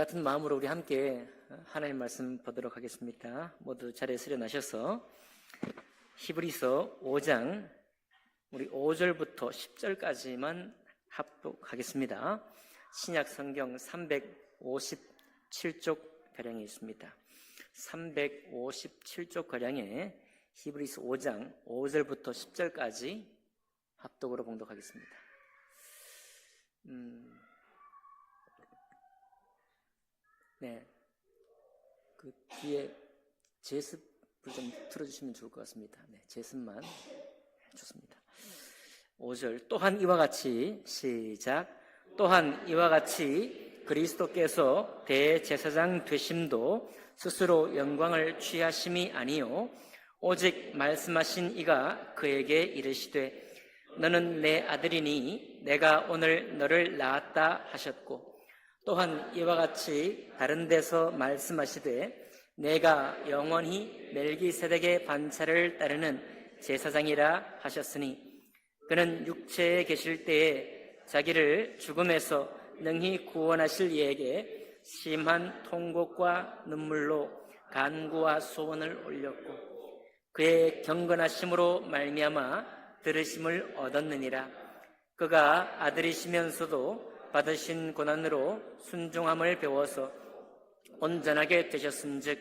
같은 마음으로 우리 함께 하나님 말씀 보도록 하겠습니다. 모두 자리에 수련하셔서 히브리서 5장 우리 5절부터 10절까지만 합독하겠습니다. 신약 성경 357쪽 가량에 있습니다. 357쪽 가량에 히브리서 5장 5절부터 10절까지 합독으로 봉독하겠습니다. 네, 그 뒤에 제습을 좀 틀어주시면 좋을 것 같습니다. 네, 제습만 좋습니다. 5절 또한 이와 같이 시작. 또한 이와 같이 그리스도께서 대제사장 되심도 스스로 영광을 취하심이 아니요 오직 말씀하신 이가 그에게 이르시되 너는 내 아들이니 내가 오늘 너를 낳았다 하셨고 또한 이와 같이 다른 데서 말씀하시되 내가 영원히 멜기세덱의 반차를 따르는 제사장이라 하셨으니 그는 육체에 계실 때에 자기를 죽음에서 능히 구원하실 이에게 심한 통곡과 눈물로 간구와 소원을 올렸고 그의 경건하심으로 말미암아 들으심을 얻었느니라. 그가 아들이시면서도 받으신 고난으로 순종함을 배워서 온전하게 되셨은즉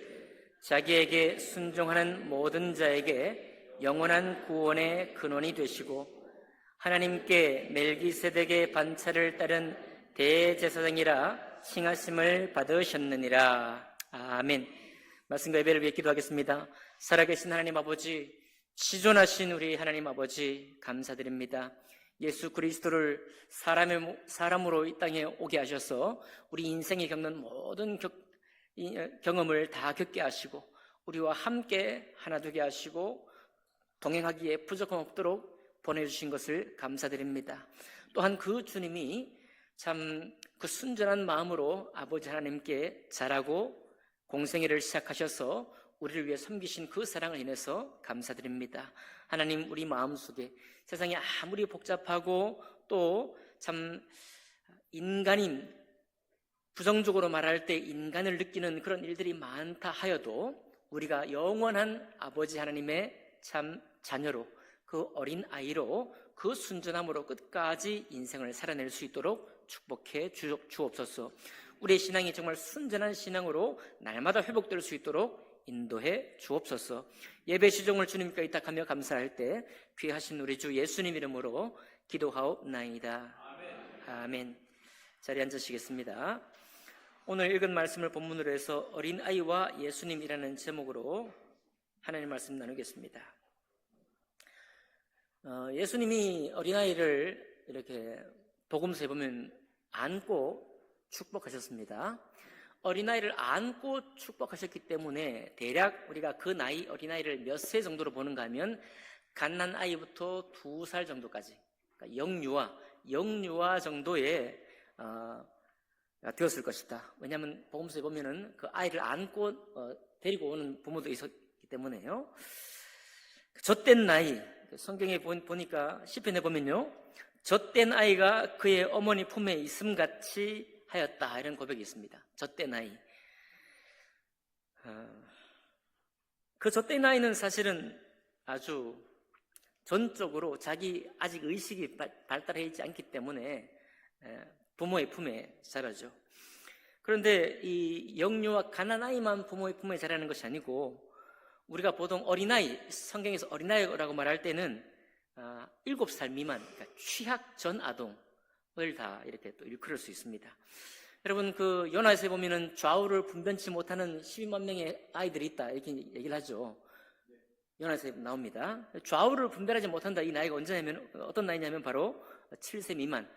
자기에게 순종하는 모든 자에게 영원한 구원의 근원이 되시고 하나님께 멜기세덱의 반차를 따른 대제사장이라 칭하심을 받으셨느니라. 아멘. 말씀과 예배를 위해 기도하겠습니다. 살아계신 하나님 아버지, 시존하신 우리 하나님 아버지 감사드립니다. 예수 그리스도를 사람으로 이 땅에 오게 하셔서 우리 인생에 겪는 모든 경험을 다 겪게 하시고 우리와 함께 하나 되게 하시고 동행하기에 부족함 없도록 보내주신 것을 감사드립니다. 또한 그 주님이 참 그 순전한 마음으로 아버지 하나님께 잘하고 공생애를 시작하셔서 우리를 위해 섬기신 그 사랑을 인해서 감사드립니다. 하나님, 우리 마음속에 세상이 아무리 복잡하고 또 참 인간이 부정적으로 말할 때 인간을 느끼는 그런 일들이 많다 하여도 우리가 영원한 아버지 하나님의 참 자녀로 그 어린 아이로 그 순전함으로 끝까지 인생을 살아낼 수 있도록 축복해 주옵소서. 우리의 신앙이 정말 순전한 신앙으로 날마다 회복될 수 있도록 인도해 주옵소서. 예배 시종을 주님께 의탁하며 감사할 때 귀하신 우리 주 예수님 이름으로 기도하옵나이다. 아멘. 자리에 앉으시겠습니다. 오늘 읽은 말씀을 본문으로 해서 어린아이와 예수님이라는 제목으로 하나님 말씀 나누겠습니다. 예수님이 어린아이를 이렇게 복음서에 보면 안고 축복하셨습니다. 어린아이를 안고 축복하셨기 때문에 대략 우리가 그 나이 어린아이를 몇 세 정도로 보는가 하면 갓난아이부터 2살 정도까지, 그러니까 영유아 정도의 되었을 것이다. 왜냐하면 복음서에 보면은 그 아이를 안고 데리고 오는 부모도 있었기 때문에요. 젖된 나이, 성경에 보니까 시편에 보면요, 젖된 아이가 그의 어머니 품에 있음같이 하였다, 이런 고백이 있습니다. 젖된 아이. 그 젖된 아이는 사실은 아주 전적으로 자기 아직 의식이 발달해 있지 않기 때문에 부모의 품에 자라죠. 그런데 이 영유아 가난아이만 부모의 품에 자라는 것이 아니고 우리가 보통 어린아이, 성경에서 어린아이라고 말할 때는 7살 미만, 그러니까 취학 전 아동을 다 이렇게 또 일컬을 수 있습니다. 여러분, 그 요나서에 보면은 좌우를 분변치 못하는 12만 명의 아이들이 있다, 이렇게 얘기를 하죠. 요나서에 나옵니다. 좌우를 분별하지 못한다, 이 나이가 언제냐면, 어떤 나이냐면 바로 7세 미만,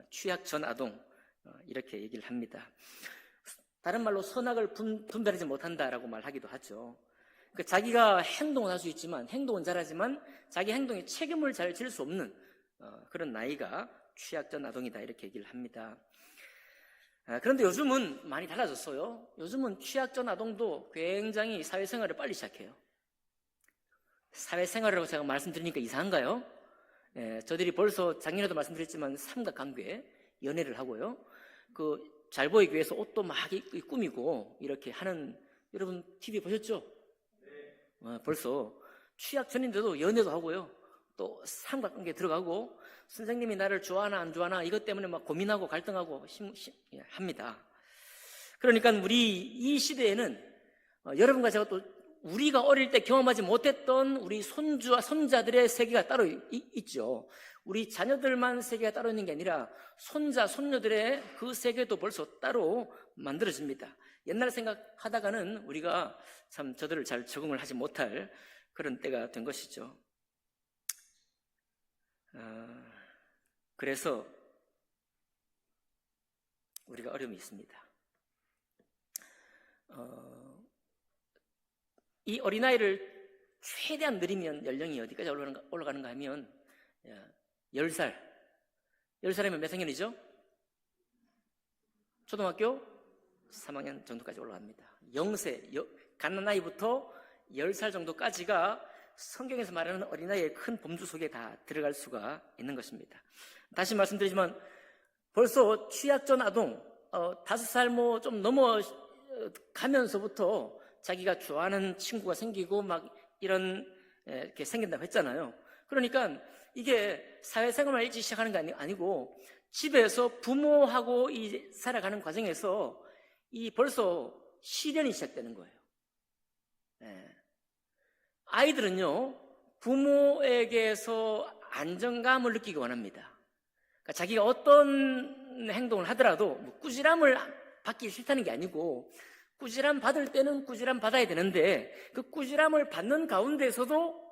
취학 전 아동, 이렇게 얘기를 합니다. 다른 말로 선악을 분별하지 못한다라고 말하기도 하죠. 그러니까 자기가 행동은 할 수 있지만, 행동은 잘하지만 자기 행동에 책임을 잘 질 수 없는 그런 나이가 취약전 아동이다, 이렇게 얘기를 합니다. 그런데 요즘은 많이 달라졌어요. 요즘은 취약전 아동도 굉장히 사회생활을 빨리 시작해요. 사회생활이라고 제가 말씀드리니까 이상한가요? 저들이 벌써 작년에도 말씀드렸지만 삼각관계 연애를 하고요. 그 잘 보이기 위해서 옷도 막 꾸미고 이렇게 하는, 여러분 TV 보셨죠? 벌써 취약 전인데도 연애도 하고요. 또 삼각관계 들어가고 선생님이 나를 좋아하나 안 좋아하나 이것 때문에 막 고민하고 갈등하고 합니다. 그러니까 우리 이 시대에는 여러분과 제가 또 우리가 어릴 때 경험하지 못했던 우리 손주와 손자들의 세계가 따로 있죠. 우리 자녀들만 세계가 따로 있는 게 아니라 손자, 손녀들의 그 세계도 벌써 따로 만들어집니다. 옛날 생각하다가는 우리가 참 저들을 잘 적응을 하지 못할 그런 때가 된 것이죠. 그래서 우리가 어려움이 있습니다. 이 어린아이를 최대한 느리면 연령이 어디까지 올라가는가 하면 10살. 10살이면 몇 학년이죠? 초등학교 3학년 정도까지 올라갑니다. 0세, 갓난아이부터 10살 정도까지가 성경에서 말하는 어린아이의 큰 범주 속에 다 들어갈 수가 있는 것입니다. 다시 말씀드리지만 벌써 취약전 아동, 5살 뭐 좀 넘어가면서부터 자기가 좋아하는 친구가 생기고 막 이렇게 생긴다고 했잖아요. 그러니까 이게 사회생활만 일찍 시작하는 게 아니고 집에서 부모하고 살아가는 과정에서 벌써 시련이 시작되는 거예요. 아이들은요, 부모에게서 안정감을 느끼기 원합니다. 그러니까 자기가 어떤 행동을 하더라도 꾸지람을 받기 싫다는 게 아니고 꾸지람 받을 때는 꾸지람 받아야 되는데 그 꾸지람을 받는 가운데서도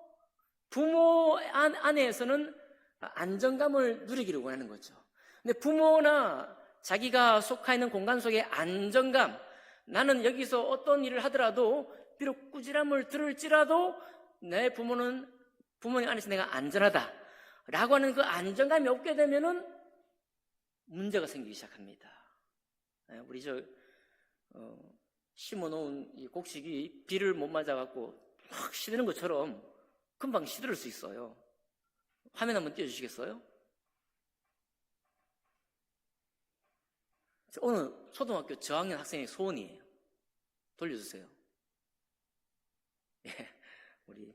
부모 안에서는 안정감을 누리기를 원하는 거죠. 근데 부모나 자기가 속해 있는 공간 속의 안정감, 나는 여기서 어떤 일을 하더라도 비록 꾸지람을 들을지라도 내 부모님 안에서 내가 안전하다 라고 하는 그 안정감이 없게 되면은 문제가 생기기 시작합니다. 우리 심어놓은 이 곡식이 비를 못 맞아갖고 확 시드는 것처럼 금방 시들을 수 있어요. 화면 한번 띄워주시겠어요? 오늘 초등학교 저학년 학생의 소원이에요. 돌려주세요. 예, 우리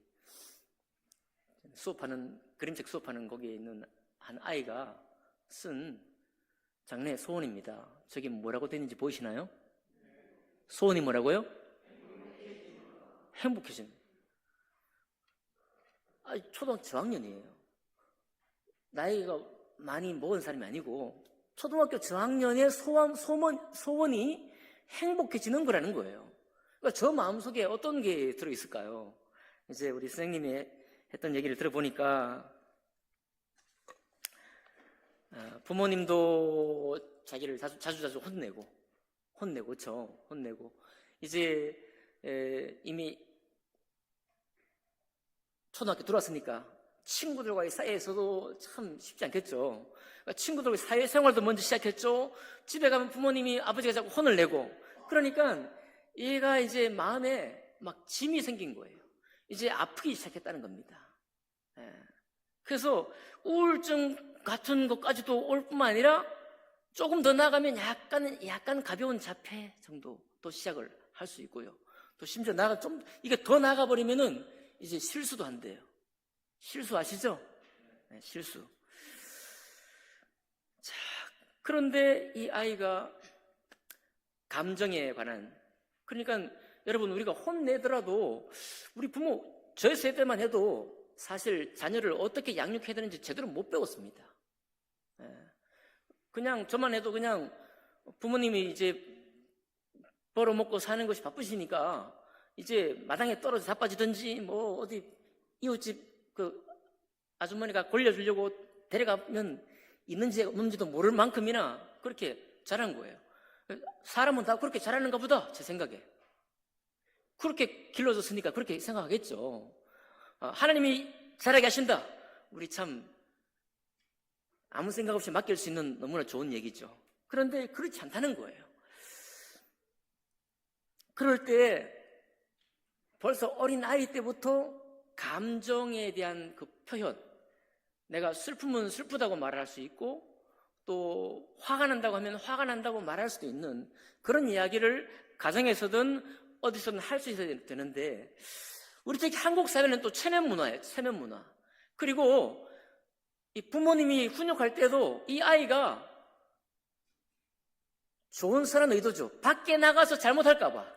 그림책 수업하는 거기에 있는 한 아이가 쓴 장래의 소원입니다. 저기 뭐라고 되는지 보이시나요? 소원이 뭐라고요? 행복해진. 초등학교 저학년이에요. 나이가 많이 먹은 사람이 아니고 초등학교 저학년의 소원이 행복해지는 거라는 거예요. 그러니까 저 마음속에 어떤 게 들어있을까요? 이제 우리 선생님이 했던 얘기를 들어보니까 부모님도 자기를 자주 혼내고 이제 이미 초등학교 들어왔으니까 친구들과의 사이에서도 참 쉽지 않겠죠. 그러니까 친구들과의 사회생활도 먼저 시작했죠. 집에 가면 부모님이, 아버지가 자꾸 혼을 내고, 그러니까 얘가 이제 마음에 막 짐이 생긴 거예요. 이제 아프기 시작했다는 겁니다. 그래서 우울증 같은 것까지도 올 뿐만 아니라 조금 더 나아가면 약간 가벼운 자폐 정도도 시작을 할 수 있고요. 또 심지어 이게 더 나가버리면은 이제 실수도 한대요. 실수 아시죠? 네, 실수. 자, 그런데 이 아이가 감정에 관한, 그러니까 여러분, 우리가 혼내더라도 우리 부모, 저희 세대만 해도 사실 자녀를 어떻게 양육해야 되는지 제대로 못 배웠습니다. 그냥 저만 해도 그냥 부모님이 이제 벌어먹고 사는 것이 바쁘시니까 이제 마당에 떨어져 자빠지든지 뭐 어디 이웃집 그 아주머니가 골려주려고 데려가면 있는지 없는지도 모를 만큼이나 그렇게 자란 거예요. 사람은 다 그렇게 자라는가 보다, 제 생각에. 그렇게 길러줬으니까 그렇게 생각하겠죠. 하나님이 자라게 하신다. 우리 참 아무 생각 없이 맡길 수 있는 너무나 좋은 얘기죠. 그런데 그렇지 않다는 거예요. 그럴 때 벌써 어린 아이 때부터 감정에 대한 그 표현, 내가 슬프면 슬프다고 말할 수 있고 또 화가 난다고 하면 화가 난다고 말할 수도 있는 그런 이야기를 가정에서든 어디서든 할 수 있어야 되는데, 우리 특히 한국 사회는 또 체면 문화예요. 체면 문화. 그리고 이 부모님이 훈육할 때도 이 아이가 좋은 선한 의도죠. 밖에 나가서 잘못할까봐,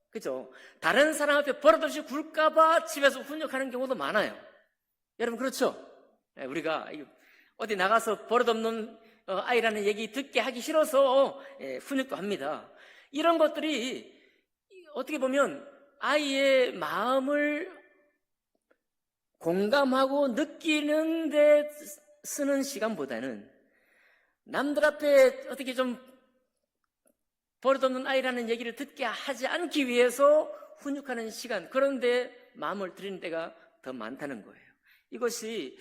그죠? 다른 사람 앞에 버릇없이 굴까봐 집에서 훈육하는 경우도 많아요. 여러분 그렇죠? 우리가 어디 나가서 버릇없는 아이라는 얘기 듣게 하기 싫어서 훈육도 합니다. 이런 것들이 어떻게 보면 아이의 마음을 공감하고 느끼는 데 쓰는 시간보다는 남들 앞에 어떻게 좀 버릇없는 아이라는 얘기를 듣게 하지 않기 위해서 훈육하는 시간, 그런데 마음을 들이는 때가 더 많다는 거예요. 이것이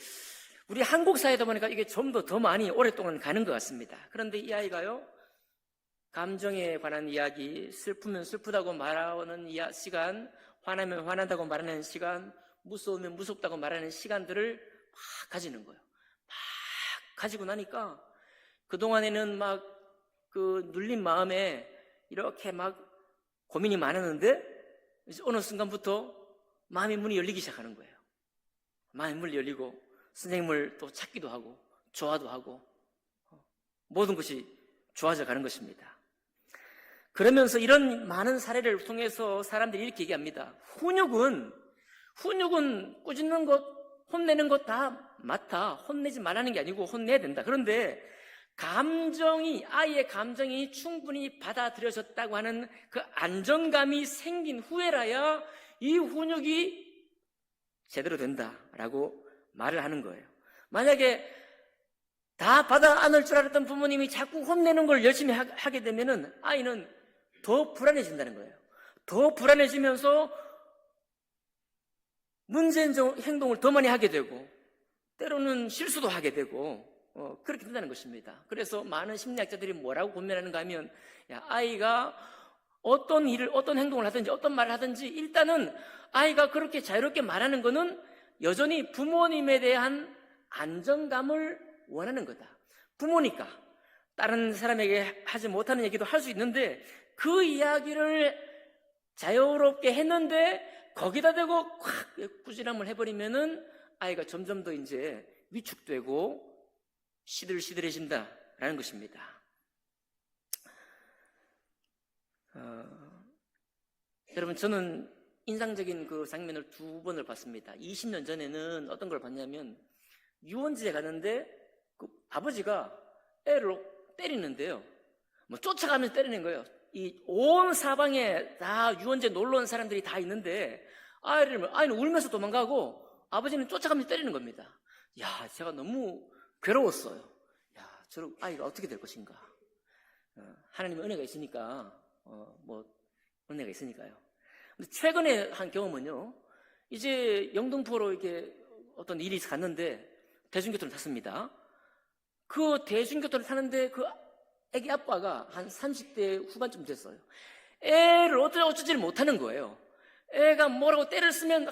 우리 한국 사회다 보니까 이게 좀 더 많이 오랫동안 가는 것 같습니다. 그런데 이 아이가요, 감정에 관한 이야기, 슬프면 슬프다고 말하는 시간, 화나면 화난다고 말하는 시간, 무서우면 무섭다고 말하는 시간들을 막 가지는 거예요. 막 가지고 나니까 그동안에는 막 그 눌린 마음에 이렇게 막 고민이 많았는데 이제 어느 순간부터 마음의 문이 열리기 시작하는 거예요. 마음의 문이 열리고 선생님을 또 찾기도 하고 좋아도 하고 모든 것이 좋아져 가는 것입니다. 그러면서 이런 많은 사례를 통해서 사람들이 이렇게 얘기합니다. 훈육은 꾸짖는 것, 혼내는 것 다 맞다. 혼내지 말라는 게 아니고 혼내야 된다. 그런데 아이의 감정이 충분히 받아들여졌다고 하는 그 안정감이 생긴 후에라야 이 훈육이 제대로 된다라고 말을 하는 거예요. 만약에 다 받아 안을 줄 알았던 부모님이 자꾸 혼내는 걸 열심히 하게 되면은 아이는 더 불안해진다는 거예요. 더 불안해지면서 문제인 행동을 더 많이 하게 되고 때로는 실수도 하게 되고 그렇게 된다는 것입니다. 그래서 많은 심리학자들이 뭐라고 고민하는가 하면, 아이가 어떤 행동을 하든지 어떤 말을 하든지 일단은 아이가 그렇게 자유롭게 말하는 것은 여전히 부모님에 대한 안정감을 원하는 거다. 부모니까 다른 사람에게 하지 못하는 얘기도 할 수 있는데 그 이야기를 자유롭게 했는데 거기다 대고 콱 꾸지람을 해버리면은 아이가 점점 더 이제 위축되고 시들시들해진다라는 것입니다. 여러분, 저는 인상적인 그 장면을 2번을 봤습니다. 20년 전에는 어떤 걸 봤냐면 유원지에 가는데 그 아버지가 애를 때리는데요. 뭐 쫓아가면서 때리는 거예요. 이 온 사방에 다 유원지에 놀러 온 사람들이 다 있는데 아이는 울면서 도망가고 아버지는 쫓아가면서 때리는 겁니다. 제가 너무 괴로웠어요. 저 아이가 어떻게 될 것인가. 하나님의 은혜가 있으니까, 은혜가 있으니까요. 근데 최근에 한 경험은요, 이제 영등포로 이렇게 어떤 일이 갔는데, 대중교통을 탔습니다. 그 대중교통을 타는데 그 애기 아빠가 한 30대 후반쯤 됐어요. 애를 어쩌지를 못하는 거예요. 애가 뭐라고 때를 쓰면,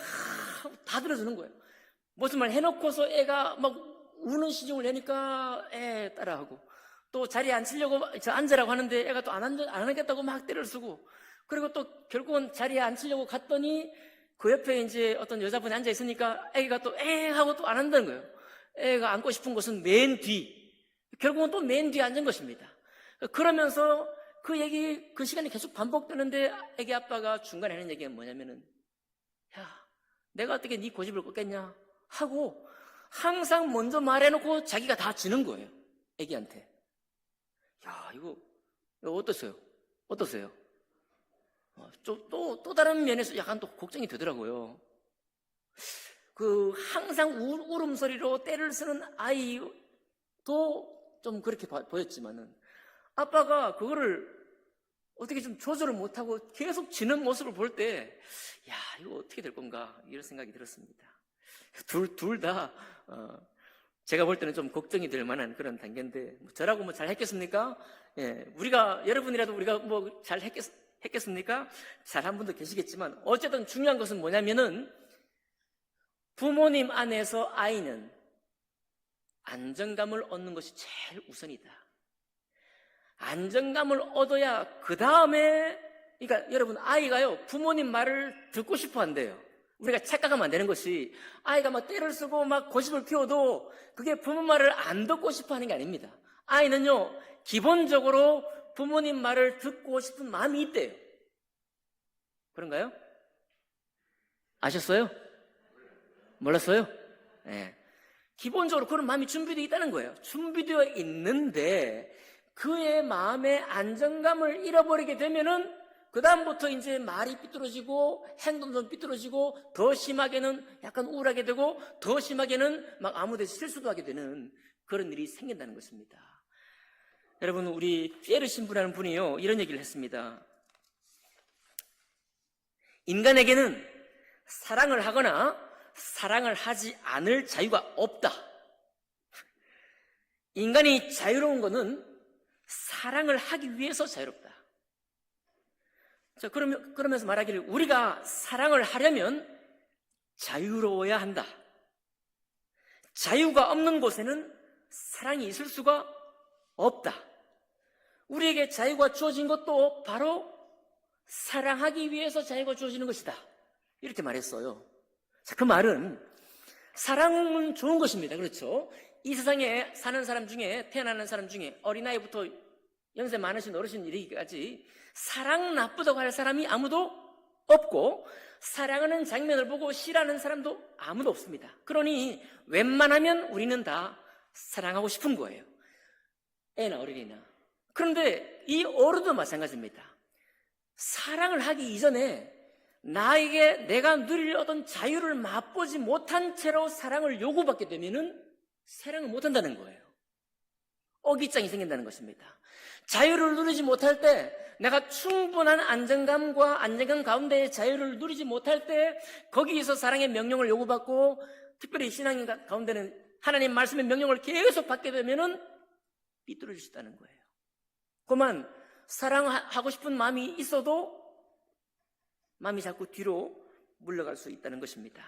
다 들어주는 거예요. 무슨 말 해놓고서 애가 막 우는 시중을 내니까 애 따라하고, 또 자리에 앉으려고 앉으라고 하는데 애가 또 안 하겠다고 막 때를 쓰고, 그리고 또 결국은 자리에 앉으려고 갔더니 그 옆에 이제 어떤 여자분이 앉아 있으니까 애가 또 하고 또 안 한다는 거예요. 애가 앉고 싶은 곳은 맨 뒤, 결국은 또 맨 뒤에 앉은 것입니다. 그러면서 그 시간이 계속 반복되는데 애기 아빠가 중간에 하는 얘기가 뭐냐면은, 내가 어떻게 네 고집을 꺾겠냐 하고 항상 먼저 말해놓고 자기가 다 지는 거예요. 애기한테. 이거 어떠세요? 또 다른 면에서 약간 또 걱정이 되더라고요. 항상 울음소리로 때를 쓰는 아이도 좀 그렇게 보였지만은 아빠가 그거를 어떻게 좀 조절을 못하고 계속 지는 모습을 볼 때, 이거 어떻게 될 건가, 이런 생각이 들었습니다. 둘 다, 제가 볼 때는 좀 걱정이 될 만한 그런 단계인데, 저라고 잘 했겠습니까? 여러분이라도 우리가 잘 했겠습니까? 잘 한 분도 계시겠지만, 어쨌든 중요한 것은 뭐냐면은, 부모님 안에서 아이는 안정감을 얻는 것이 제일 우선이다. 안정감을 얻어야 그 다음에, 그러니까 여러분, 아이가요 부모님 말을 듣고 싶어 한대요. 우리가 착각하면 안 되는 것이, 아이가 막 때를 쓰고 막 고집을 피워도 그게 부모 말을 안 듣고 싶어 하는 게 아닙니다. 아이는요 기본적으로 부모님 말을 듣고 싶은 마음이 있대요. 그런가요? 아셨어요? 몰랐어요? 네. 기본적으로 그런 마음이 준비되어 있다는 거예요. 준비되어 있는데 그의 마음의 안정감을 잃어버리게 되면은 그 다음부터 이제 말이 삐뚤어지고 행동도 삐뚤어지고 더 심하게는 약간 우울하게 되고 더 심하게는 막 아무 데서 실수도 하게 되는 그런 일이 생긴다는 것입니다. 여러분, 우리 피에르 신부라는 분이요 이런 얘기를 했습니다. 인간에게는 사랑을 하거나 사랑을 하지 않을 자유가 없다. 인간이 자유로운 것은 사랑을 하기 위해서 자유롭다. 자, 그러면서 말하기를 우리가 사랑을 하려면 자유로워야 한다. 자유가 없는 곳에는 사랑이 있을 수가 없다. 우리에게 자유가 주어진 것도 바로 사랑하기 위해서 자유가 주어지는 것이다. 이렇게 말했어요. 자, 그 말은 사랑은 좋은 것입니다. 그렇죠? 이 세상에 사는 사람 중에, 태어나는 사람 중에 어린아이부터 연세 많으신 어르신 이르기까지 사랑 나쁘다고 할 사람이 아무도 없고 사랑하는 장면을 보고 싫어하는 사람도 아무도 없습니다. 그러니 웬만하면 우리는 다 사랑하고 싶은 거예요. 애나 어린이나. 그런데 이 어른도 마찬가지입니다. 사랑을 하기 이전에 나에게 내가 누릴 어떤 자유를 맛보지 못한 채로 사랑을 요구받게 되면은 사랑을 못한다는 거예요. 어깃장이 생긴다는 것입니다. 자유를 누리지 못할 때, 내가 충분한 안정감 가운데의 자유를 누리지 못할 때 거기에서 사랑의 명령을 요구받고, 특별히 신앙 가운데는 하나님 말씀의 명령을 계속 받게 되면은 삐뚤어질 수 있다는 거예요. 그만 사랑하고 싶은 마음이 있어도 마음이 자꾸 뒤로 물러갈 수 있다는 것입니다.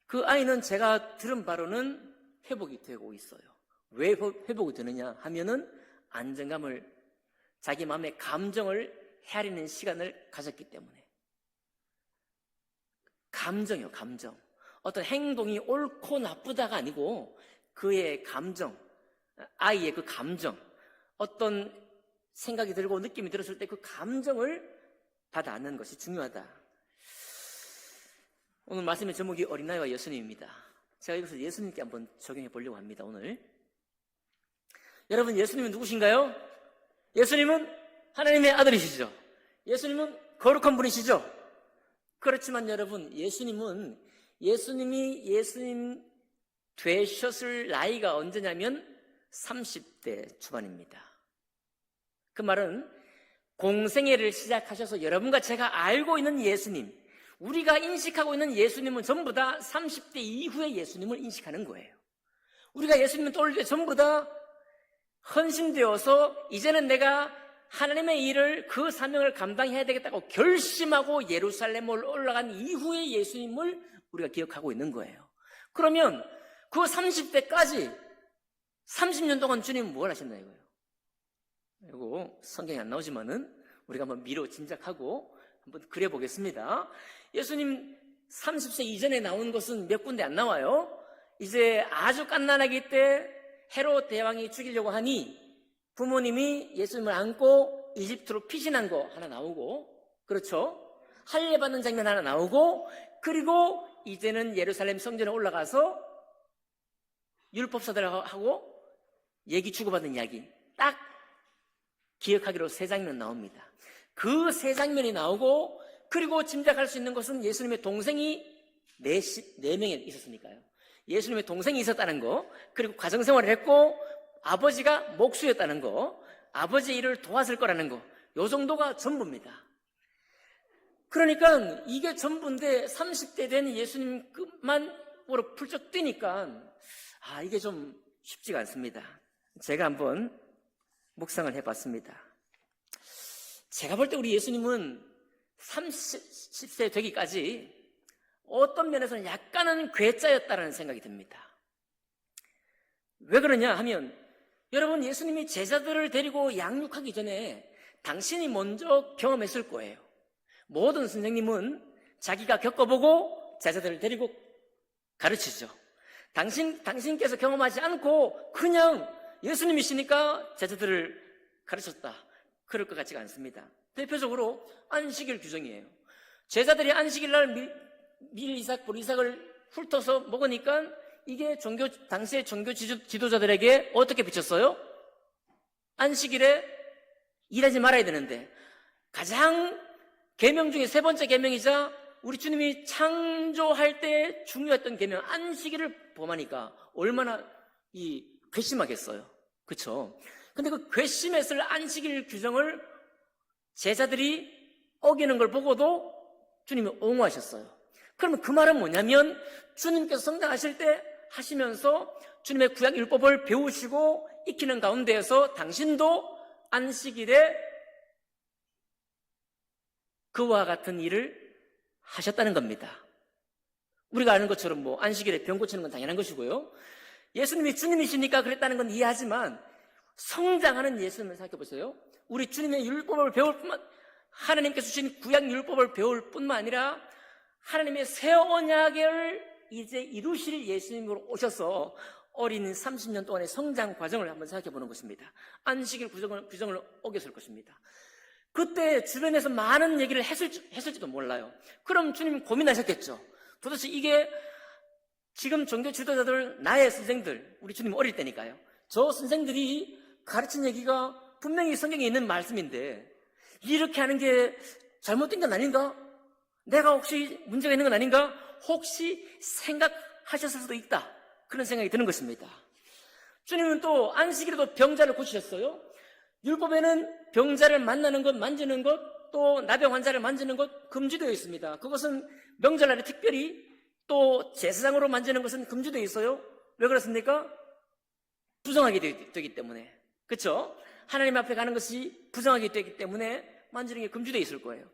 그 아이는 제가 들은 바로는 회복이 되고 있어요. 왜 회복이 되느냐 하면은 안정감을, 자기 마음의 감정을 헤아리는 시간을 가졌기 때문에. 감정이요, 감정. 어떤 행동이 옳고 나쁘다가 아니고 그의 감정, 아이의 그 감정, 어떤 생각이 들고 느낌이 들었을 때 그 감정을 받아 안는 것이 중요하다. 오늘 말씀의 제목이 어린아이와 예수님입니다. 제가 이것을 예수님께 한번 적용해 보려고 합니다. 오늘 여러분, 예수님은 누구신가요? 예수님은 하나님의 아들이시죠. 예수님은 거룩한 분이시죠. 그렇지만 여러분, 예수님이 예수님 되셨을 나이가 언제냐면 30대 초반입니다. 그 말은 공생애를 시작하셔서 여러분과 제가 알고 있는 예수님, 우리가 인식하고 있는 예수님은 전부 다 30대 이후의 예수님을 인식하는 거예요. 우리가 예수님을 떠올릴 때 전부 다 헌신되어서 이제는 내가 하나님의 일을, 그 사명을 감당해야 되겠다고 결심하고 예루살렘을 올라간 이후의 예수님을 우리가 기억하고 있는 거예요. 그러면 그 30대까지 30년 동안 주님은 뭘 하셨나 이거예요. 이거 성경에 안 나오지만은 우리가 한번 미로 짐작하고 한번 그려보겠습니다. 예수님 30세 이전에 나온 것은 몇 군데 안 나와요. 이제 아주 갓난아기 때 헤롯 대왕이 죽이려고 하니 부모님이 예수님을 안고 이집트로 피신한 거 하나 나오고, 그렇죠? 할례 받는 장면 하나 나오고, 그리고 이제는 예루살렘 성전에 올라가서 율법사들하고 얘기 주고받은 이야기 딱 기억하기로 3장면 나옵니다. 그 3장면이 나오고, 그리고 짐작할 수 있는 것은 예수님의 동생이 4명이 있었으니까요. 예수님의 동생이 있었다는 거, 그리고 가정생활을 했고 아버지가 목수였다는 거, 아버지의 일을 도왔을 거라는 거, 요 정도가 전부입니다. 그러니까 이게 전부인데 30대 된 예수님만으로 풀쩍 뛰니까 이게 좀 쉽지가 않습니다. 제가 한번 묵상을 해봤습니다. 제가 볼 때 우리 예수님은 30세 되기까지 어떤 면에서는 약간은 괴짜였다는 생각이 듭니다. 왜 그러냐 하면, 여러분, 예수님이 제자들을 데리고 양육하기 전에 당신이 먼저 경험했을 거예요. 모든 선생님은 자기가 겪어보고 제자들을 데리고 가르치죠. 당신께서 경험하지 않고 그냥 예수님이시니까 제자들을 가르쳤다, 그럴 것 같지가 않습니다. 대표적으로 안식일 규정이에요. 제자들이 안식일 날 밀이삭, 보리삭을 훑어서 먹으니까 이게 당시의 종교 지도자들에게 어떻게 비쳤어요? 안식일에 일하지 말아야 되는데, 가장 계명 중에 세 번째 계명이자 우리 주님이 창조할 때 중요했던 계명, 안식일을 범하니까 얼마나 괘씸하겠어요. 그렇죠? 근데 그 괘씸했을 안식일 규정을 제자들이 어기는 걸 보고도 주님이 옹호하셨어요. 그러면 그 말은 뭐냐면, 주님께서 성장하실 때 하시면서 주님의 구약 율법을 배우시고 익히는 가운데에서 당신도 안식일에 그와 같은 일을 하셨다는 겁니다. 우리가 아는 것처럼 안식일에 병 고치는 건 당연한 것이고요. 예수님이 주님이시니까 그랬다는 건 이해하지만, 성장하는 예수님을 생각해보세요. 우리 주님의 율법을 하나님께서 주신 구약 율법을 배울 뿐만 아니라 하나님의 새 언약을 이제 이루실 예수님으로 오셔서 어린 30년 동안의 성장 과정을 한번 생각해 보는 것입니다. 안식일 규정을 어겼을 것입니다. 그때 주변에서 많은 얘기를 했을지도 몰라요. 그럼 주님 고민하셨겠죠. 도대체 이게 지금 종교 지도자들, 나의 선생들, 우리 주님 어릴 때니까요, 저 선생들이 가르친 얘기가 분명히 성경에 있는 말씀인데 이렇게 하는 게 잘못된 건 아닌가? 내가 혹시 문제가 있는 건 아닌가? 혹시 생각하셨을 수도 있다, 그런 생각이 드는 것입니다. 주님은 또 안식일에도 병자를 고치셨어요. 율법에는 병자를 만나는 것, 만지는 것, 또 나병 환자를 만지는 것 금지되어 있습니다. 그것은 명절날에 특별히, 또 제사장으로 만지는 것은 금지되어 있어요. 왜 그렇습니까? 부정하게 되기 때문에. 그렇죠? 하나님 앞에 가는 것이 부정하게 되기 때문에 만지는 게 금지되어 있을 거예요.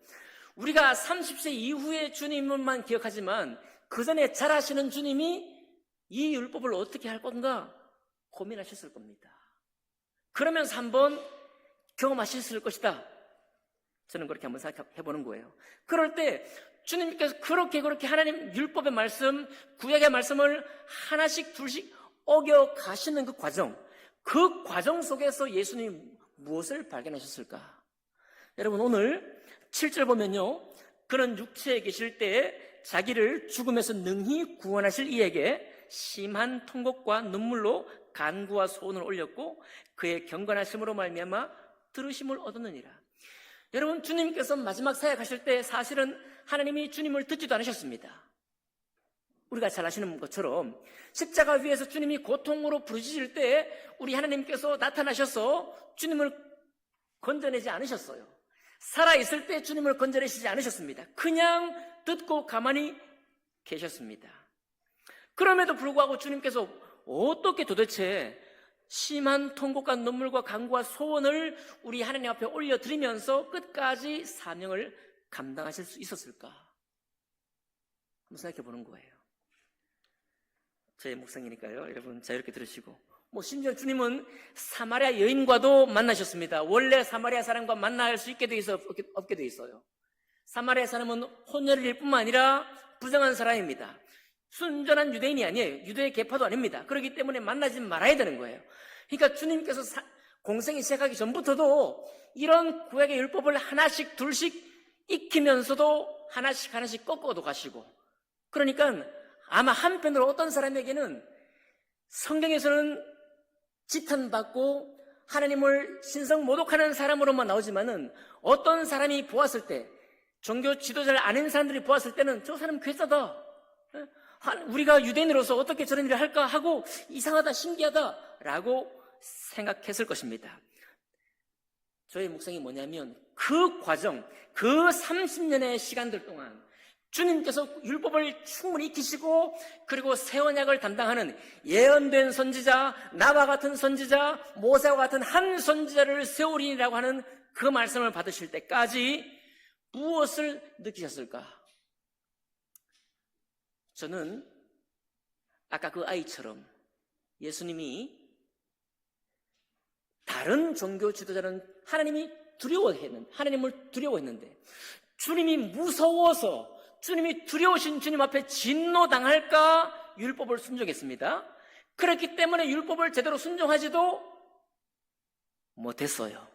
우리가 30세 이후의 주님만 기억하지만 그 전에 잘하시는 주님이 이 율법을 어떻게 할 건가 고민하셨을 겁니다. 그러면서 한번 경험하셨을 것이다, 저는 그렇게 한번 생각해 보는 거예요. 그럴 때 주님께서 그렇게 하나님 율법의 말씀, 구약의 말씀을 하나씩 둘씩 어겨 가시는 그 과정 속에서 예수님이 무엇을 발견하셨을까? 여러분, 오늘 7절 보면요, 그런 육체에 계실 때 자기를 죽음에서 능히 구원하실 이에게 심한 통곡과 눈물로 간구와 소원을 올렸고 그의 경건하심으로 말미암아 들으심을 얻었느니라. 여러분, 주님께서 마지막 사역하실 때 사실은 하나님이 주님을 듣지도 않으셨습니다. 우리가 잘 아시는 것처럼 십자가 위에서 주님이 고통으로 부르짖을 때 우리 하나님께서 나타나셔서 주님을 건져내지 않으셨어요. 살아있을 때 주님을 건져내시지 않으셨습니다. 그냥 듣고 가만히 계셨습니다. 그럼에도 불구하고 주님께서 어떻게 도대체 심한 통곡과 눈물과 간구와 소원을 우리 하나님 앞에 올려드리면서 끝까지 사명을 감당하실 수 있었을까? 한번 생각해 보는 거예요. 저의 묵상이니까요, 여러분 자유롭게 들으시고. 심지어 주님은 사마리아 여인과도 만나셨습니다. 원래 사마리아 사람과 만날 수 있게 돼 있어, 없게 돼 있어요. 사마리아 사람은 혼혈일 뿐만 아니라 부정한 사람입니다. 순전한 유대인이 아니에요. 유대의 계파도 아닙니다. 그렇기 때문에 만나지 말아야 되는 거예요. 그러니까 주님께서 공생이 시작하기 전부터도 이런 구약의 율법을 하나씩 둘씩 익히면서도 하나씩 꺾어도 가시고, 그러니까 아마 한편으로 어떤 사람에게는 성경에서는 지탄받고 하나님을 신성 모독하는 사람으로만 나오지만은 어떤 사람이 보았을 때, 종교 지도자를 아는 사람들이 보았을 때는 저 사람 괴짜다, 우리가 유대인으로서 어떻게 저런 일을 할까 하고 이상하다, 신기하다라고 생각했을 것입니다. 저의 묵상이 뭐냐면 그 과정, 그 30년의 시간들 동안 주님께서 율법을 충분히 익히시고 그리고 새 언약을 담당하는 예언된 선지자, 나와 같은 선지자, 모세와 같은 한 선지자를 세우리라고 하는 그 말씀을 받으실 때까지 무엇을 느끼셨을까? 저는 아까 그 아이처럼 예수님이 다른 종교 지도자는 하나님을 두려워했는데 주님이 무서워서 주님이 두려우신 주님 앞에 진노당할까 율법을 순종했습니다. 그렇기 때문에 율법을 제대로 순종하지도 못했어요.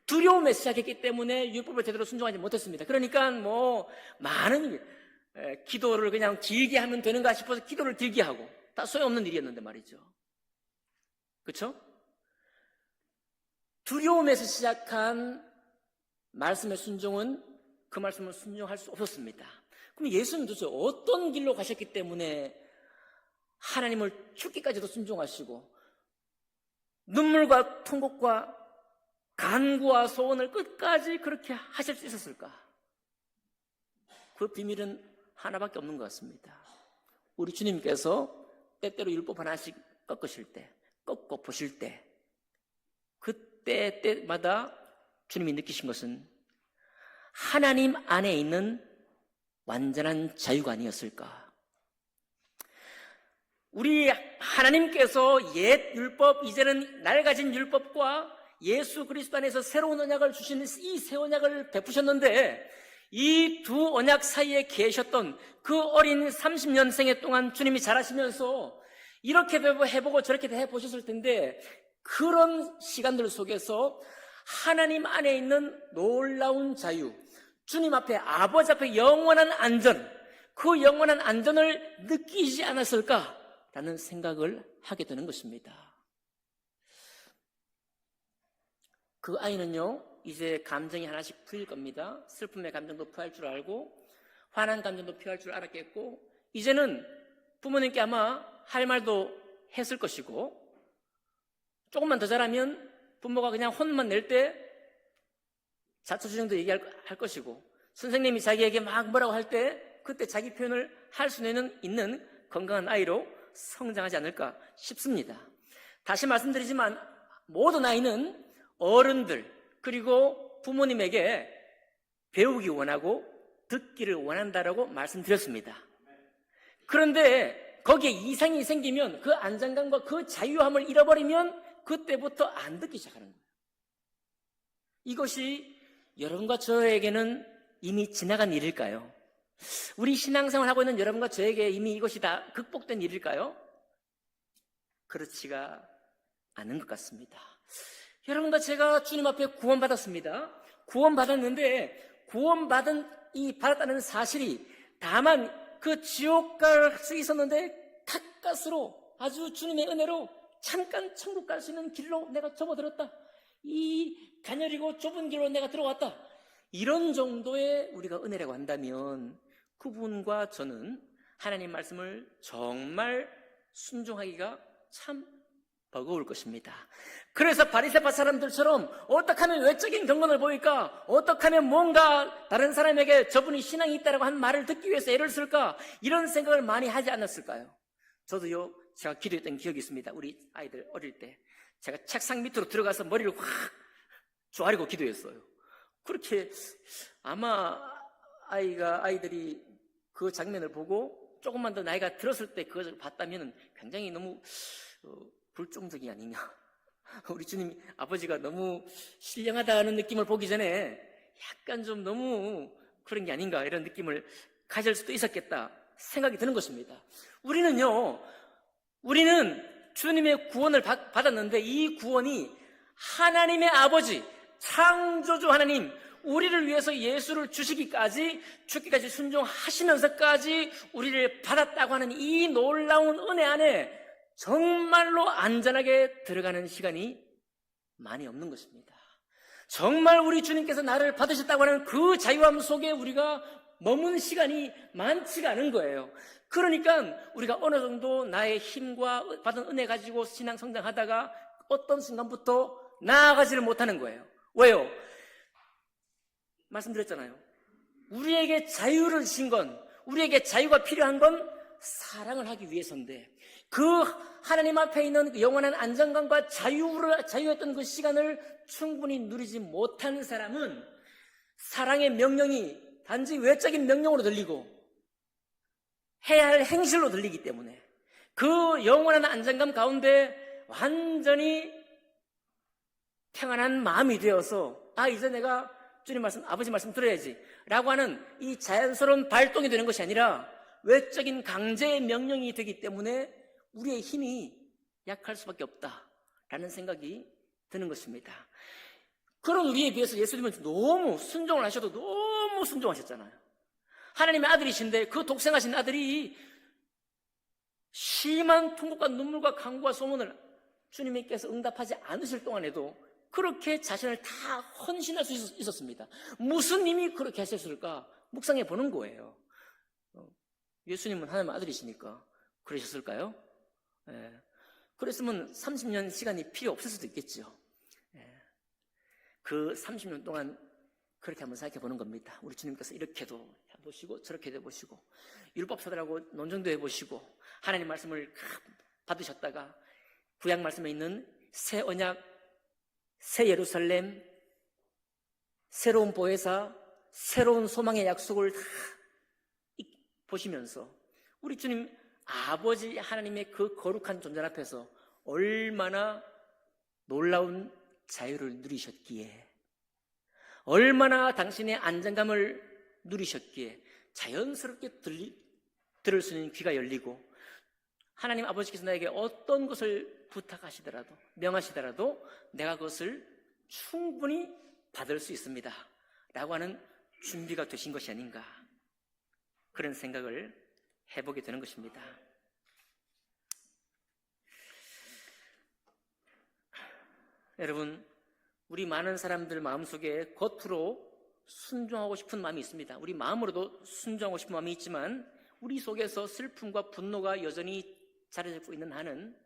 두려움에 시작했기 때문에 율법을 제대로 순종하지 못했습니다. 그러니까 많은 기도를 그냥 길게 하면 되는가 싶어서 기도를 길게 하고 다 소용없는 일이었는데 말이죠. 그렇죠? 두려움에서 시작한 말씀의 순종은 그 말씀을 순종할 수 없었습니다. 그럼 예수는 도대체 어떤 길로 가셨기 때문에 하나님을 죽기까지도 순종하시고 눈물과 통곡과 간구와 소원을 끝까지 그렇게 하실 수 있었을까? 그 비밀은 하나밖에 없는 것 같습니다. 우리 주님께서 때때로 율법 하나씩 꺾으실 때, 꺾고 보실 때, 때마다 주님이 느끼신 것은 하나님 안에 있는 완전한 자유가 아니었을까? 우리 하나님께서 옛 율법, 이제는 낡아진 율법과 예수 그리스도 안에서 새로운 언약을 주시는 이 새 언약을 베푸셨는데 이 두 언약 사이에 계셨던 그 어린 30년 생애 동안 주님이 자라시면서 이렇게 해보고 저렇게 해보셨을 텐데 그런 시간들 속에서 하나님 안에 있는 놀라운 자유, 주님 앞에 아버지 앞에 영원한 안전, 그 영원한 안전을 느끼지 않았을까라는 생각을 하게 되는 것입니다. 그 아이는요 이제 감정이 하나씩 풀릴 겁니다. 슬픔의 감정도 표할 줄 알고 화난 감정도 표할 줄 알았겠고 이제는 부모님께 아마 할 말도 했을 것이고 조금만 더 자라면 부모가 그냥 혼만 낼 때 자초지종도 얘기할 것이고 선생님이 자기에게 막 뭐라고 할 때 그때 자기 표현을 할 수 있는 건강한 아이로 성장하지 않을까 싶습니다. 다시 말씀드리지만 모든 아이는 어른들 그리고 부모님에게 배우기 원하고 듣기를 원한다라고 말씀드렸습니다. 그런데 거기에 이상이 생기면 그 안정감과 그 자유함을 잃어버리면 그때부터 안 듣기 시작하는 거예요. 이것이 여러분과 저에게는 이미 지나간 일일까요? 우리 신앙생활 하고 있는 여러분과 저에게 이미 이것이 다 극복된 일일까요? 그렇지가 않은 것 같습니다. 여러분과 제가 주님 앞에 구원받았습니다. 구원받았는데 받았다는 사실이 다만 그 지옥 갈 수 있었는데 가까스로 아주 주님의 은혜로 잠깐 천국 갈 수 있는 길로 내가 접어들었다. 이 가녀리고 좁은 길로 내가 들어왔다. 이런 정도의 우리가 은혜라고 한다면 그분과 저는 하나님 말씀을 정말 순종하기가 참 버거울 것입니다. 그래서 바리새파 사람들처럼 어떻게 하면 외적인 경건을 보일까? 어떻게 하면 뭔가 다른 사람에게 저분이 신앙이 있다라고 한 말을 듣기 위해서 애를 쓸까? 이런 생각을 많이 하지 않았을까요? 저도요, 제가 기도했던 기억이 있습니다. 우리 아이들 어릴 때 제가 책상 밑으로 들어가서 머리를 확 조아리고 기도했어요. 그렇게 아마 아이들이 그 장면을 보고 조금만 더 나이가 들었을 때 그것을 봤다면 굉장히 너무 불종적이 아니냐. 우리 주님 아버지가 너무 신령하다는 느낌을 보기 전에 약간 좀 너무 그런 게 아닌가 이런 느낌을 가질 수도 있었겠다 생각이 드는 것입니다. 우리는 주님의 구원을 받았는데 이 구원이 하나님의 아버지 창조주 하나님 우리를 위해서 예수를 주시기까지 죽기까지 순종하시면서까지 우리를 받았다고 하는 이 놀라운 은혜 안에 정말로 안전하게 들어가는 시간이 많이 없는 것입니다. 정말 우리 주님께서 나를 받으셨다고 하는 그 자유함 속에 우리가 머무는 시간이 많지가 않은 거예요. 그러니까 우리가 어느 정도 나의 힘과 받은 은혜 가지고 신앙 성장하다가 어떤 순간부터 나아가지를 못하는 거예요. 왜요? 말씀드렸잖아요. 우리에게 자유를 주신 건, 우리에게 자유가 필요한 건 사랑을 하기 위해서인데 그 하나님 앞에 있는 영원한 안정감과 자유했던 그 시간을 충분히 누리지 못한 사람은 사랑의 명령이 단지 외적인 명령으로 들리고 해야 할 행실로 들리기 때문에 그 영원한 안정감 가운데 완전히 평안한 마음이 되어서 이제 내가 주님 말씀, 아버지 말씀 들어야지 라고 하는 이 자연스러운 발동이 되는 것이 아니라 외적인 강제의 명령이 되기 때문에 우리의 힘이 약할 수밖에 없다라는 생각이 드는 것입니다. 그런 우리에 비해서 예수님은 너무 순종을 하셔도 너무 순종하셨잖아요. 하나님의 아들이신데 그 독생하신 아들이 심한 통곡과 눈물과 간구와 소문을 주님께서 응답하지 않으실 동안에도 그렇게 자신을 다 헌신할 수 있었습니다. 무슨 힘이 그렇게 하셨을까 묵상해 보는 거예요. 예수님은 하나님의 아들이시니까 그러셨을까요? 그랬으면 30년 시간이 필요 없을 수도 있겠죠. 그 30년 동안 그렇게 한번 생각해 보는 겁니다. 우리 주님께서 이렇게도 해보시고 저렇게도 해보시고 율법사들하고 논쟁도 해보시고 하나님 말씀을 받으셨다가 구약 말씀에 있는 새 언약, 새 예루살렘, 새로운 보혜사, 새로운 소망의 약속을 다 보시면서 우리 주님 아버지 하나님의 그 거룩한 존재 앞에서 얼마나 놀라운 자유를 누리셨기에, 얼마나 당신의 안정감을 누리셨기에 자연스럽게 들을 수 있는 귀가 열리고 하나님 아버지께서 나에게 어떤 것을 부탁하시더라도 명하시더라도 내가 그것을 충분히 받을 수 있습니다 라고 하는 준비가 되신 것이 아닌가, 그런 생각을 해보게 되는 것입니다. 여러분, 우리 많은 사람들 마음속에 겉으로 순종하고 싶은 마음이 있습니다. 우리 마음으로도 순종하고 싶은 마음이 있지만 우리 속에서 슬픔과 분노가 여전히 자리 잡고 있는 한은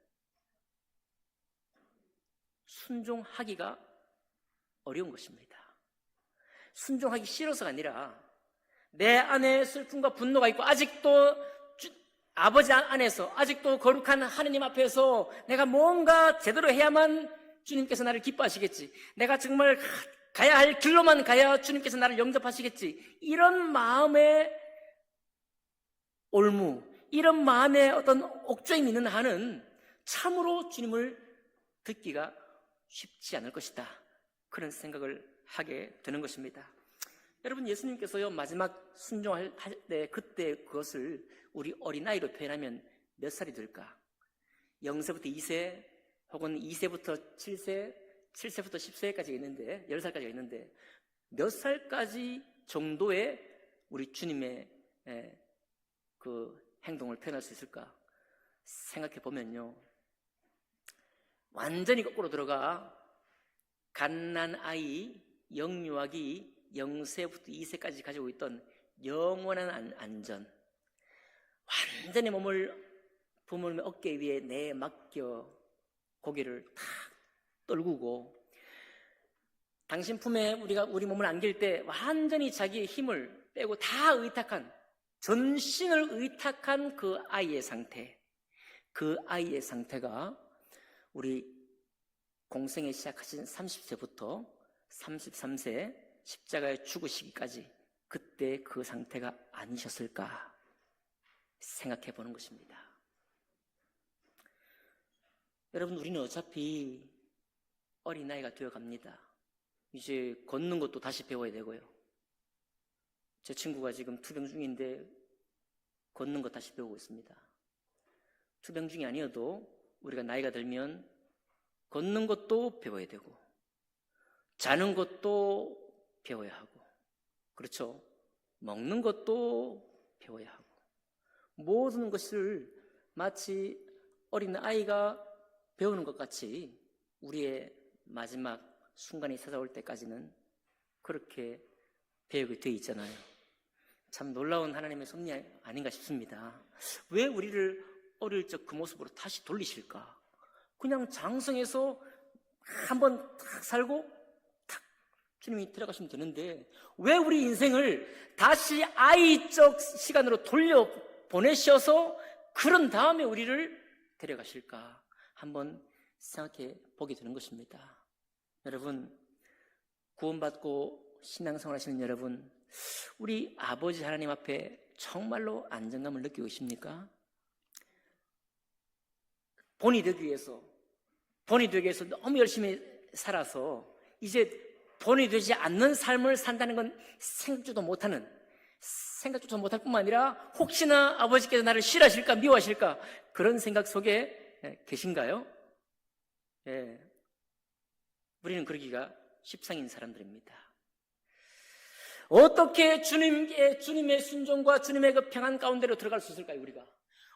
순종하기가 어려운 것입니다. 순종하기 싫어서가 아니라 내 안에 슬픔과 분노가 있고 아직도 아버지 안에서 아직도 거룩한 하느님 앞에서 내가 뭔가 제대로 해야만 주님께서 나를 기뻐하시겠지, 내가 정말 가야 할 길로만 가야 주님께서 나를 영접하시겠지, 이런 마음의 올무, 이런 마음의 어떤 옥죄임이 있는 한은 참으로 주님을 듣기가 쉽지 않을 것이다, 그런 생각을 하게 되는 것입니다. 여러분, 예수님께서요 마지막 순종할 때 그때 그것을 우리 어린아이로 표현하면 몇 살이 될까? 0세부터 2세 혹은 2세부터 7세, 7세부터 10세까지 있는데 10살까지 있는데 몇 살까지 정도의 우리 주님의 그 행동을 표현할 수 있을까 생각해 보면요, 완전히 거꾸로 들어가 갓난아이, 영유아기 0세부터 2세까지 가지고 있던 영원한 안전, 완전히 몸을 부모님의 어깨 위에 내맡겨 고개를 탁 떨구고 당신 품에 우리 몸을 안길 때 완전히 자기의 힘을 빼고 다 의탁한, 전신을 의탁한 그 아이의 상태, 그 아이의 상태가 우리 공생에 시작하신 30세부터 33세 십자가에 죽으시기까지 그때 그 상태가 아니셨을까 생각해 보는 것입니다. 여러분, 우리는 어차피 어린아이가 되어갑니다. 이제 걷는 것도 다시 배워야 되고요. 제 친구가 지금 투병 중인데 걷는 것 다시 배우고 있습니다. 투병 중이 아니어도 우리가 나이가 들면 걷는 것도 배워야 되고 자는 것도 배워야 하고, 그렇죠? 먹는 것도 배워야 하고, 모든 것을 마치 어린아이가 배우는 것 같이 우리의 마지막 순간이 찾아올 때까지는 그렇게 배우게 되어 있잖아요. 참 놀라운 하나님의 섭리 아닌가 싶습니다. 왜 우리를 어릴 적 그 모습으로 다시 돌리실까? 그냥 장성해서 한번 탁 살고 탁 주님이 들어가시면 되는데 왜 우리 인생을 다시 아이적 시간으로 돌려 보내셔서 그런 다음에 우리를 데려가실까? 한번 생각해 보게 되는 것입니다. 여러분, 구원받고 신앙생활 하시는 여러분, 우리 아버지 하나님 앞에 정말로 안정감을 느끼고 계십니까? 본이 되기 위해서 너무 열심히 살아서 이제 본이 되지 않는 삶을 산다는 건 생각조차 못할 뿐만 아니라 혹시나 아버지께서 나를 싫어하실까 미워하실까 그런 생각 속에 계신가요? 예. 우리는 그러기가 십상인 사람들입니다. 어떻게 주님의 순종과 주님의 그 평안 가운데로 들어갈 수 있을까요, 우리가?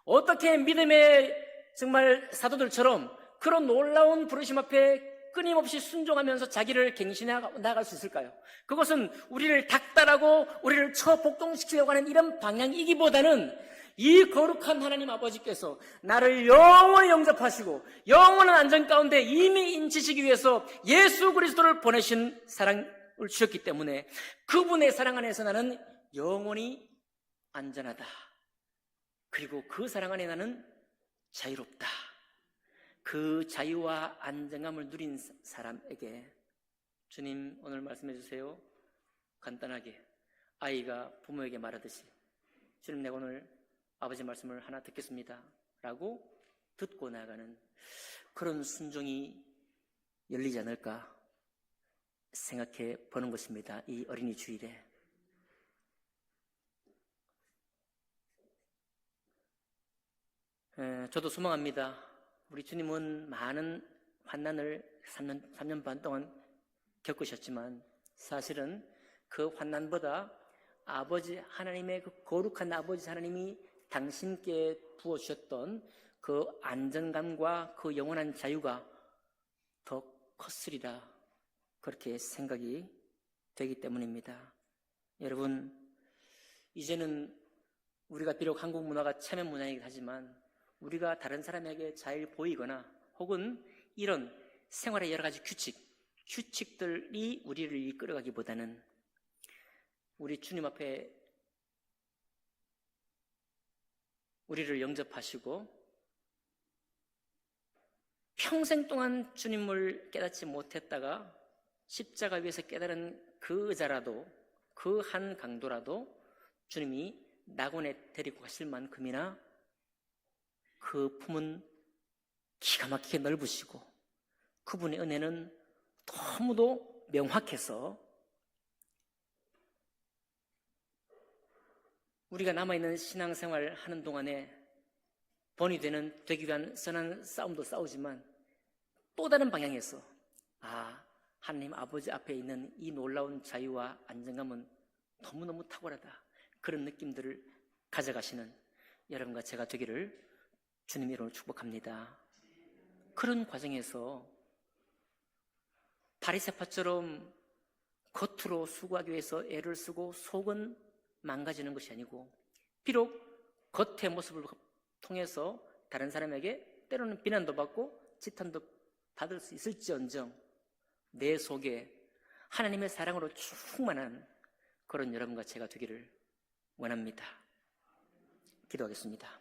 어떻게 믿음의 정말 사도들처럼 그런 놀라운 부르심 앞에 끊임없이 순종하면서 자기를 갱신해 나갈 수 있을까요? 그것은 우리를 닥달하고 우리를 처복종시키려고 하는 이런 방향이기보다는 이 거룩한 하나님 아버지께서 나를 영원히 영접하시고 영원한 안전 가운데 이미 인치시기 위해서 예수 그리스도를 보내신 사랑을 주셨기 때문에 그분의 사랑 안에서 나는 영원히 안전하다. 그리고 그 사랑 안에 나는 자유롭다. 그 자유와 안정감을 누린 사람에게 주님 오늘 말씀해 주세요. 간단하게 아이가 부모에게 말하듯이 주님 내가 오늘 아버지 말씀을 하나 듣겠습니다 라고 듣고 나가는 그런 순종이 열리지 않을까 생각해 보는 것입니다. 이 어린이 주일에. 저도 소망합니다. 우리 주님은 많은 환난을 3년 반 동안 겪으셨지만 사실은 그 환난보다 아버지 하나님의 그 거룩한 아버지 하나님이 당신께 부어주셨던 그 안정감과 그 영원한 자유가 더 컸으리라 그렇게 생각이 되기 때문입니다. 여러분, 이제는 우리가 비록 한국 문화가 체면 문화이긴 하지만 우리가 다른 사람에게 잘 보이거나 혹은 이런 생활의 여러 가지 규칙들이 우리를 이끌어가기보다는 우리 주님 앞에 우리를 영접하시고 평생 동안 주님을 깨닫지 못했다가 십자가 위에서 깨달은 그 자라도 그 한 강도라도 주님이 낙원에 데리고 가실 만큼이나 그 품은 기가 막히게 넓으시고 그분의 은혜는 너무도 명확해서 우리가 남아있는 신앙생활을 하는 동안에 본이 되기 위한 선한 싸움도 싸우지만 또 다른 방향에서 하나님 아버지 앞에 있는 이 놀라운 자유와 안정감은 너무너무 탁월하다. 그런 느낌들을 가져가시는 여러분과 제가 되기를 주님 이름으로 축복합니다. 그런 과정에서 바리새파처럼 겉으로 수고하기 위해서 애를 쓰고 속은 망가지는 것이 아니고 비록 겉의 모습을 통해서 다른 사람에게 때로는 비난도 받고 지탄도 받을 수 있을지언정 내 속에 하나님의 사랑으로 충만한 그런 여러분과 제가 되기를 원합니다. 기도하겠습니다.